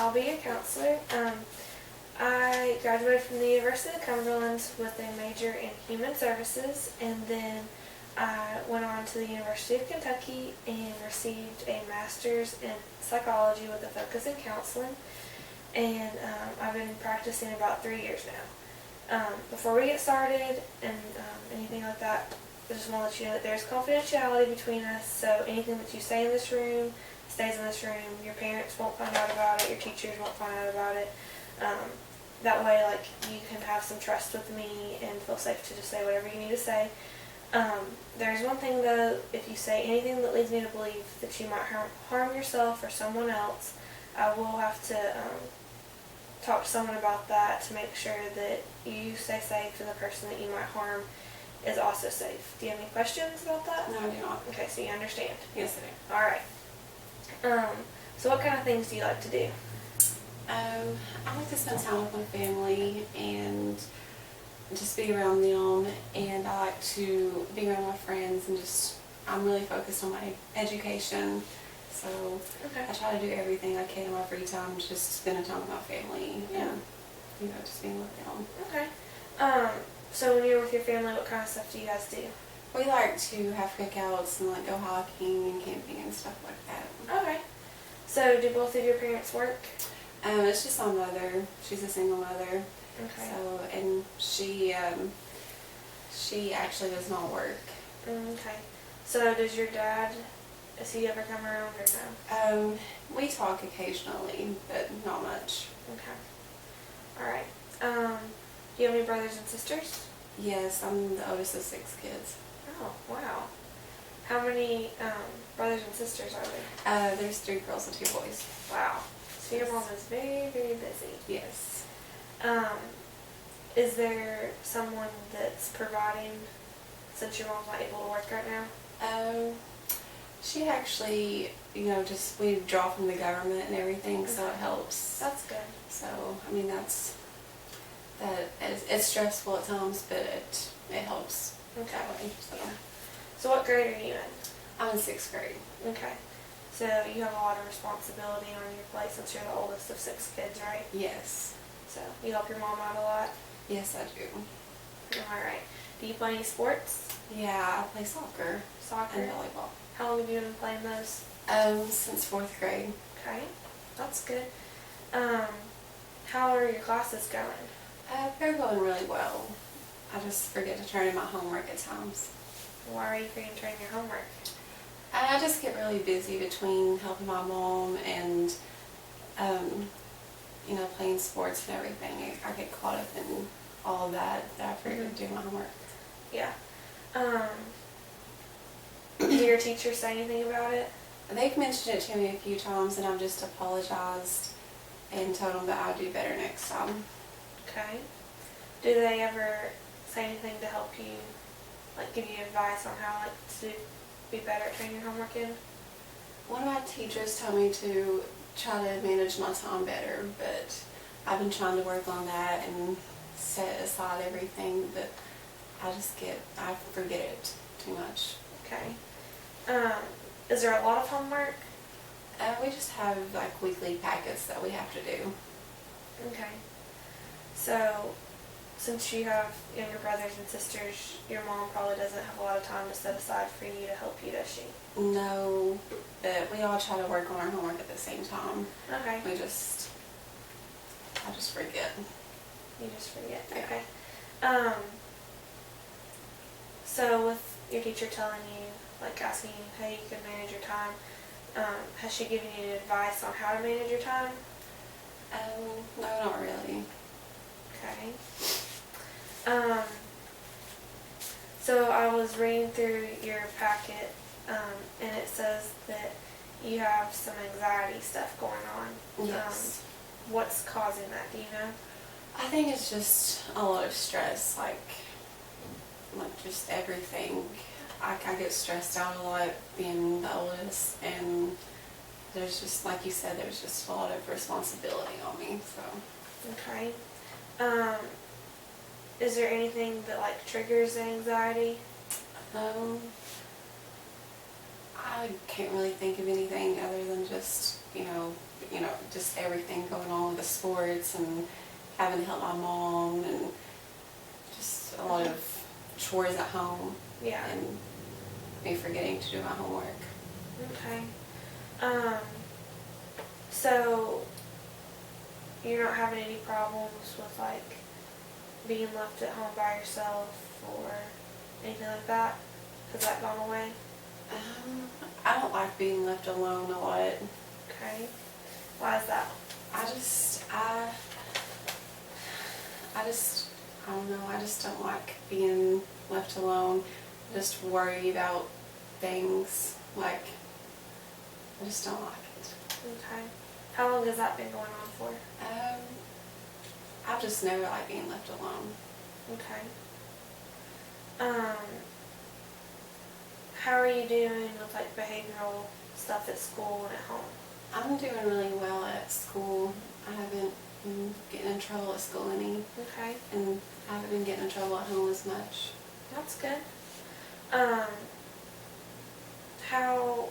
I'll be your counselor. I graduated from the University of Cumberland with a major in Human Services, and then I went on to the University of Kentucky and received a master's in psychology with a focus in counseling. And I've been practicing about 3 years now. Before we get started and anything like that, I just want to let you know that there's confidentiality between us, so anything that you say in this room stays in this room. Your parents won't find out about it, your teachers won't find out about it. That way, like, you can have some trust with me and feel safe to just say whatever you need to say. There's one thing though, if you say anything that leads me to believe that you might harm yourself or someone else, I will have to talk to someone about that to make sure that you stay safe and the person that you might harm is also safe. Do you have any questions about that? No, I do not. Okay, so you understand. Yes, I do. Alright. So what kind of things do you like to do? I like to spend time with my family and just be around them, and I like to be around my friends, and I'm really focused on my education, so Okay. I try to do everything I can in my free time, just spending time with my family and, just being with them. Okay. So when you're with your family, what kind of stuff do you guys do? We like to have cookouts and like go hiking and camping and stuff like that. Okay. So do both of your parents work? It's just my mother. She's a single mother. Okay. So, and she actually does not work. Okay. So does your dad, does he ever come around or no? We talk occasionally, but not much. Okay. Alright. Do you have any brothers and sisters? Yes, I'm the oldest of 6 kids. Oh, wow. How many brothers and sisters are there? There's 3 girls and 2 boys. Wow. So your mom is very, very busy. Yes. Is there someone that's providing, since your mom's not able to work right now? She actually, we draw from the government and everything, so it helps. That's good. So, I mean, it's stressful at times, but it helps that way. So what grade are you in? I'm in 6th grade. Okay. So you have a lot of responsibility on your plate since you're the oldest of 6 kids, right? Yes. So you help your mom out a lot? Yes, I do. Alright. Do you play any sports? Yeah, I play soccer Soccer? and volleyball. How long have you been playing those? Since 4th grade. Okay. That's good. How are your classes going? They're going really well. I just forget to turn in my homework at times. Why are you forgetting to turn in your homework? I just get really busy between helping my mom and, playing sports and everything. I get caught up in all of that I forget to do my homework. Yeah. Did your teacher say anything about it? They've mentioned it to me a few times, and I've just apologized and told them that I'll do better next time. Okay. Do they ever say anything to help you, like give you advice on how to be better at turning your homework in? One of my teachers told me to try to manage my time better, but I've been trying to work on that and set aside everything, but I forget it too much. Okay. Is there a lot of homework? We just have like weekly packets that we have to do. Okay. So, since you have younger brothers and sisters, your mom probably doesn't have a lot of time to set aside for you to help you, does she? No, but we all try to work on our homework at the same time. Okay. I just forget. You just forget. Yeah. Okay. So with your teacher telling you, like asking you how you can manage your time, has she given you advice on how to manage your time? No, not really. Okay. So I was reading through your packet, and it says that you have some anxiety stuff going on. Yes. What's causing that? Do you know? I think it's just a lot of stress, like just everything. I get stressed out a lot being the oldest, and there's just, like you said, there's just a lot of responsibility on me, so. Okay. Is there anything that like triggers anxiety? I can't really think of anything other than just just everything going on with the sports and having to help my mom and just a lot of chores at home Yeah. and me forgetting to do my homework. Okay. So you're not having any problems with like being left at home by yourself or anything like that? Has that gone away? I don't like being left alone a lot. Okay. Why is that? I don't know, I just don't like being left alone. I just worry about things, like, I just don't like it. Okay. How long has that been going on for? I've just never liked being left alone. Okay. How are you doing with like behavioral stuff at school and at home? I'm doing really well at school. I haven't been getting in trouble at school any, Okay. and I haven't been getting in trouble at home as much. That's good. How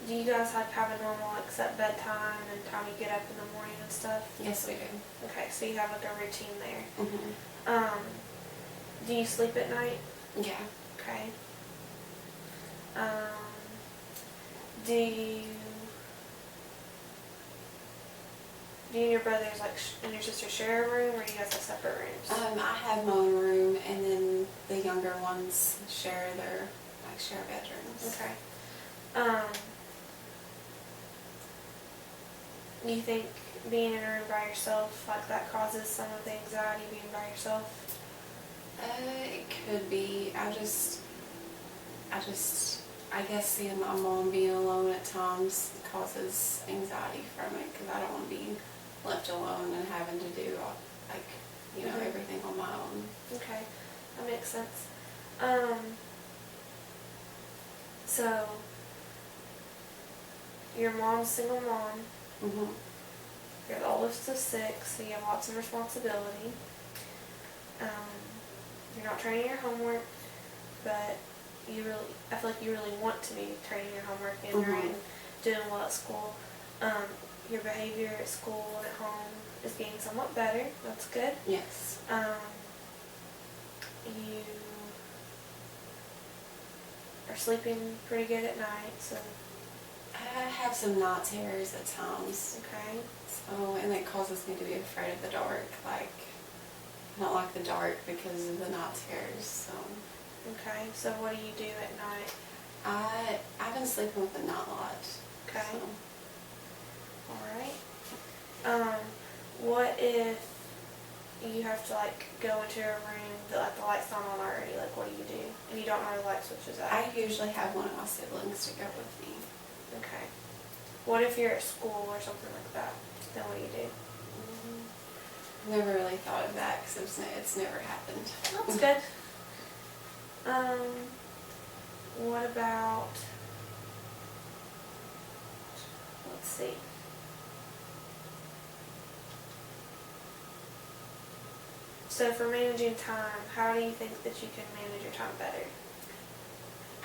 do you guys like have a normal like set bedtime and time you get up in the morning and stuff? Yes, we do. Okay, so you have like a routine there. Mm-hmm. Do you sleep at night? Yeah. Okay. Do you and your brothers like and your sister share a room, or do you guys have separate rooms? I have my own room, and then the younger ones share bedrooms. Okay. Do you think being in a room by yourself like that causes some of the anxiety being by yourself? It could be. I guess seeing my mom being alone at times causes anxiety from it, because I don't want to be left alone and having to do Mhm. everything on my own. Okay, that makes sense. So your mom's a single mom. Mhm. You're the oldest of 6, so you have lots of responsibility. You're not turning your homework, but I feel like you really want to be turning your homework in, Mhm. right, and doing well at school. Your behavior at school and at home is getting somewhat better. That's good. Yes. You are sleeping pretty good at night, so I have some night terrors at times. okay. So, and it causes me to be afraid of the dark. Like, I don't like the dark because of the night terrors. So, Okay, so what do you do at night? I've been sleeping with a nightlight. Okay. So. Alright. What if you have to like go into a room that like the light's not on already? Like what do you do? And you don't know the light switch is out. I usually have one of my siblings to go with me. Okay. What if you're at school or something like that? Then what do you do? I've never really thought of that because it's never happened. That's good. What about, let's see. So for managing time, how do you think that you can manage your time better?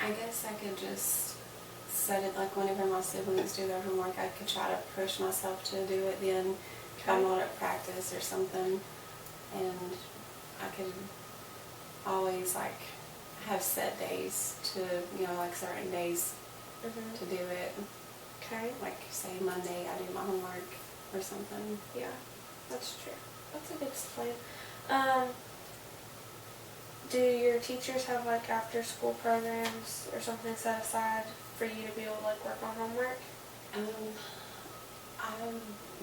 I guess I could just set it like whenever my siblings do their homework, I could try to push myself to do it then if I'm not at practice or something. And I could always like have set days to, like certain days Mm-hmm. to do it. Okay. Like say Monday I do my homework or something. Yeah, that's true. That's a good plan. Do your teachers have like after school programs or something set aside for you to be able to like work on homework? I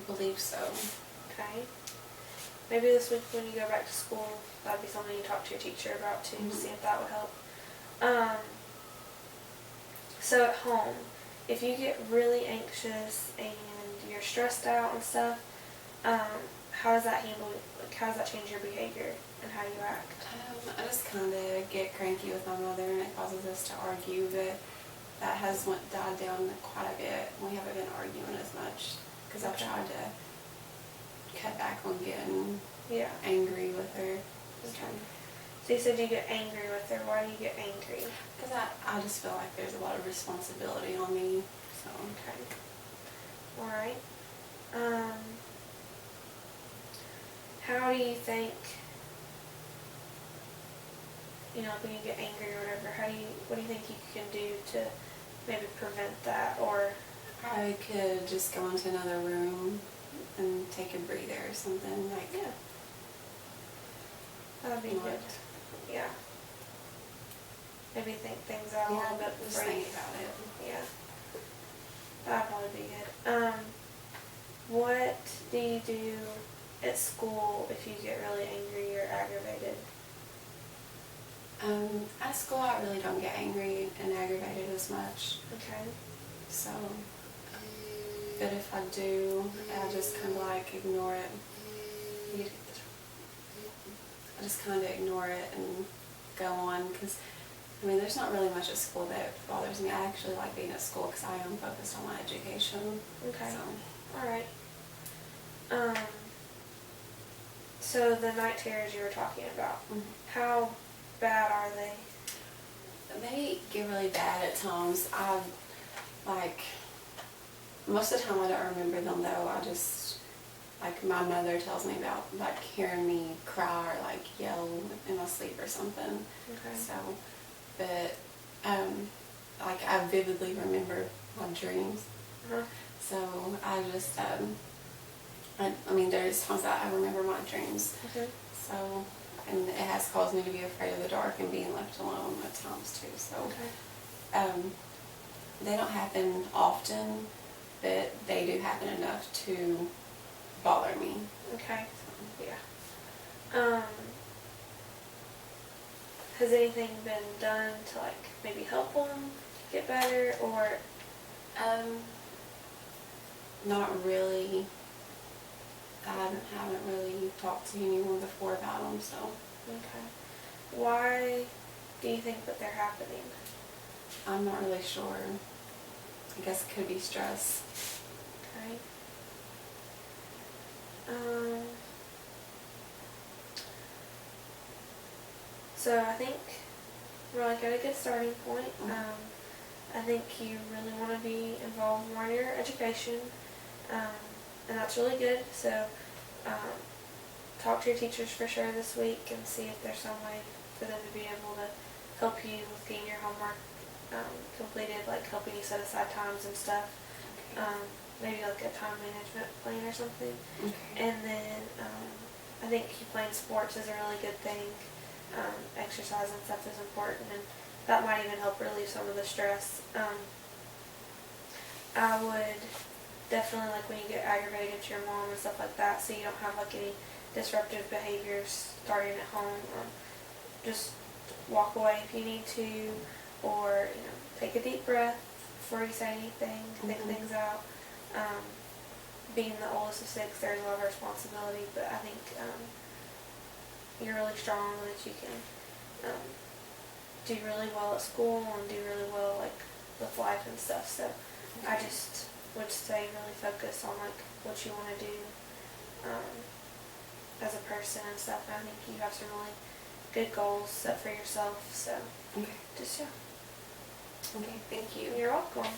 believe so. Okay. Maybe this week when you go back to school, that'd be something you talk to your teacher about too, to see if that would help. So at home, if you get really anxious and you're stressed out and stuff, how does that how does that change your behavior and how you act? I just kind of get cranky with my mother and it causes us to argue, but that has died down quite a bit. We haven't been arguing as much because I've tried to cut back on getting angry with her. Okay. So you said you get angry with her. Why do you get angry? Because I just feel like there's a lot of responsibility on me. So. Okay. Alright. How do you think, when you get angry or whatever, what do you think you can do to maybe prevent that, or? I could just go into another room and take a breather or something, like, Yeah. That'd be Not- good. Yeah. Maybe think things out a little bit just before you. think about it. Yeah. That'd probably be good. What do you do at school if you get really angry or aggravated? At school I really don't get angry and aggravated as much, Okay. so, but if I do, I just kind of like ignore it. I just kind of ignore it and go on, because, there's not really much at school that bothers me. I actually like being at school because I am focused on my education. Okay. So, Alright. So the night terrors you were talking about, how bad are they? they get really bad at times. Most of the time I don't remember them though. I just, my mother tells me about, hearing me cry or, yell in my sleep or something. Okay. So, but, I vividly remember my dreams. Uh-huh. So, I just, there's times that I remember my dreams. Okay. So, and it has caused me to be afraid of the dark and being left alone at times too. So, Okay. they don't happen often, but they do happen enough to bother me. Okay. Yeah. Has anything been done to maybe help them get better, or? Not really. I haven't really talked to anyone before about them, so. Okay. Why do you think that they're happening? I'm not really sure. I guess it could be stress. Okay. So I think we're at a good starting point. I think you really want to be involved more in your education, and that's really good. So talk to your teachers for sure this week and see if there's some way for them to be able to help you with getting your homework completed, helping you set aside times and stuff. Maybe a time management plan or something. Okay. And then I think you playing sports is a really good thing. Exercise and stuff is important, and that might even help relieve some of the stress. I would definitely, when you get aggravated to your mom and stuff like that, so you don't have any disruptive behaviors starting at home, just walk away if you need to, or take a deep breath before you say anything, think things out. Being the oldest of 6, there's a lot of responsibility, but I think you're really strong, that you can do really well at school and do really well with life and stuff. So I just would say really focus on what you want to do as a person and stuff. And I think you have some really good goals set for yourself. So Okay. just Okay, thank you. you're welcome.